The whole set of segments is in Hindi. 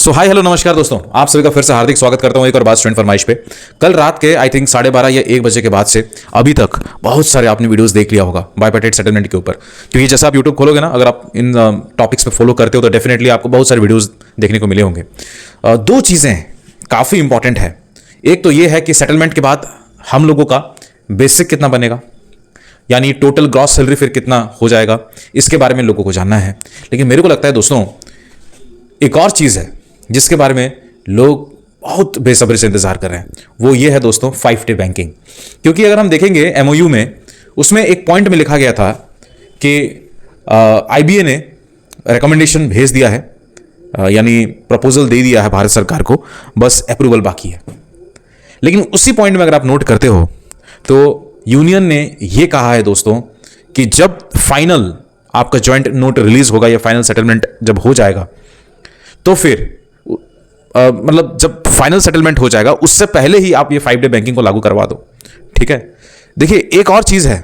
हाय हेलो नमस्कार दोस्तों, आप सभी का फिर से हार्दिक स्वागत करता हूं एक और बात स्टूडेंट फरमाइश पे। कल रात के आई थिंक 12:30 या 1 बजे के बाद से अभी तक बहुत सारे आपने वीडियोस देख लिया होगा बाइपेटेट सेटलमेंट के ऊपर, क्योंकि जैसे आप यूट्यूब खोलोगे ना, अगर आप इन टॉपिक्स पे फॉलो करते हो तो डेफिनेटली आपको बहुत सारे वीडियोज देखने को मिले होंगे। दो चीज़ें काफ़ी इंपॉर्टेंट है। एक तो ये है कि सेटलमेंट के बाद हम लोगों का बेसिक कितना बनेगा, यानी टोटल ग्रॉस सैलरी फिर कितना हो जाएगा, इसके बारे में लोगों को जानना है। लेकिन मेरे को लगता है दोस्तों, एक और चीज़ है जिसके बारे में लोग बहुत बेसब्री से इंतजार कर रहे हैं, वो ये है दोस्तों 5 डे बैंकिंग। क्योंकि अगर हम देखेंगे एमओयू में, उसमें एक पॉइंट में लिखा गया था कि आईबीए ने रिकमेंडेशन भेज दिया है, यानी प्रपोजल दे दिया है भारत सरकार को, बस अप्रूवल बाकी है। लेकिन उसी पॉइंट में अगर आप नोट करते हो तो यूनियन ने यह कहा है दोस्तों कि जब फाइनल आपका जॉइंट नोट रिलीज होगा या फाइनल सेटलमेंट जब हो जाएगा तो फिर मतलब जब फाइनल सेटलमेंट हो जाएगा उससे पहले ही आप ये 5 डे बैंकिंग को लागू करवा दो। ठीक है। देखिए, एक और चीज है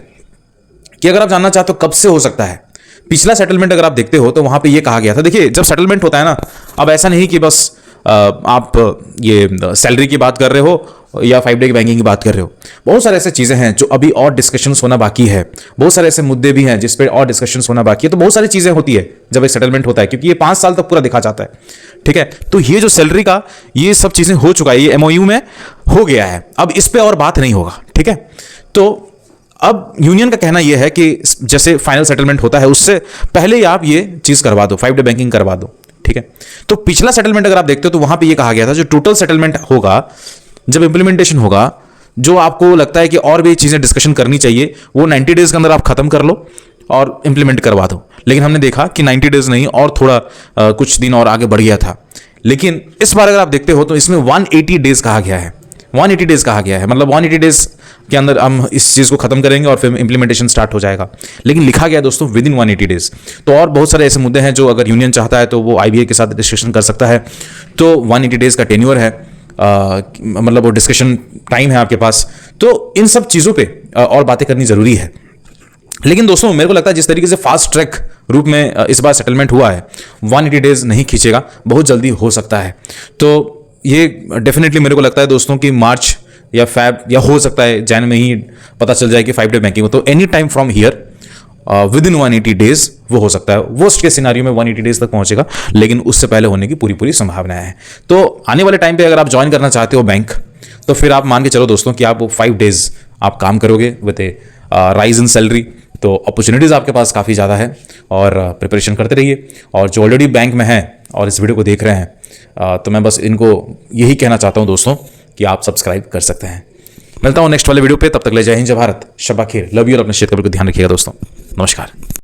कि अगर आप जानना चाहते हो कब से हो सकता है, पिछला सेटलमेंट अगर आप देखते हो तो वहां पे ये कहा गया था। देखिए, जब सेटलमेंट होता है ना, अब ऐसा नहीं कि बस आप ये सैलरी की बात कर रहे हो या 5 डे की बैंकिंग की बात कर रहे हो। बहुत सारे ऐसे चीजें हैं जो अभी और डिस्कशंस होना बाकी है, बहुत सारे ऐसे मुद्दे भी हैं जिस पे और डिस्कशंस होना बाकी है। तो बहुत सारी चीजें होती है जब एक सेटलमेंट होता है, क्योंकि ये 5 साल तक पूरा दिखा जाता है। ठीक है। तो ये जो सैलरी का ये सब चीजें हो चुका है, ये एमओयू में हो गया है, अब इस पे और बात नहीं होगा। ठीक है। तो अब यूनियन का कहना यह है कि जैसे फाइनल सेटलमेंट होता है उससे पहले ही आप ये चीज करवा दो, 5 डे बैंकिंग करवा दो। ठीक है। तो पिछला सेटलमेंट अगर आप देखते हो तो वहां पे ये कहा गया था जो टोटल सेटलमेंट होगा, जब इंप्लीमेंटेशन होगा, जो आपको लगता है कि और भी चीजें डिस्कशन करनी चाहिए, वो 90 डेज के अंदर आप खत्म कर लो और इंप्लीमेंट करवा दो। लेकिन हमने देखा कि 90 डेज नहीं और थोड़ा कुछ दिन और आगे बढ़ गया था। लेकिन इस बार अगर आप देखते हो तो इसमें 180 डेज कहा गया है। 180 डेज कहा गया है, मतलब 180 डेज के अंदर हम इस चीज को खत्म करेंगे और फिर इंप्लीमेंटेशन स्टार्ट हो जाएगा। लेकिन लिखा गया दोस्तों विद इन 180 डेज। तो और बहुत सारे ऐसे मुद्दे हैं जो अगर यूनियन चाहता है तो वो आईबीए के साथ डिस्कशन कर सकता है। तो 180 डेज का टेन्योर है, मतलब वो डिस्कशन टाइम है आपके पास। तो इन सब चीजों पे और बातें करनी जरूरी है। लेकिन दोस्तों, मेरे को लगता है जिस तरीके से फास्ट ट्रैक रूप में इस बार सेटलमेंट हुआ है, 180 डेज नहीं खींचेगा, बहुत जल्दी हो सकता है। तो ये डेफिनेटली मेरे को लगता है दोस्तों कि मार्च या फैब या हो सकता है जैन में ही पता चल जाए कि 5 डे बैंकिंग हो। तो any time from here with in 180 days वो हो सकता है। वर्स्ट के सिनारियो में 180 डेज तक पहुंचेगा, लेकिन उससे पहले होने की पूरी संभावनाएं हैं। तो आने वाले टाइम पे अगर आप ज्वाइन करना चाहते हो बैंक, तो फिर आप मान के चलो दोस्तों कि आप 5 डेज आप काम करोगे with A rise in salary. तो अपॉर्चुनिटीज आपके पास काफ़ी ज़्यादा है और प्रिपरेशन करते रहिए। और जो ऑलरेडी बैंक में हैं और इस वीडियो को देख रहे हैं, तो मैं बस इनको यही कहना चाहता हूँ दोस्तों कि आप सब्सक्राइब कर सकते हैं। मिलता हूँ नेक्स्ट वाले वीडियो पे, तब तक ले जय हिंद, जय भारत, शब्बा खैर, लव यू और अपने क्षेत्र पर ध्यान रखिएगा दोस्तों। नमस्कार।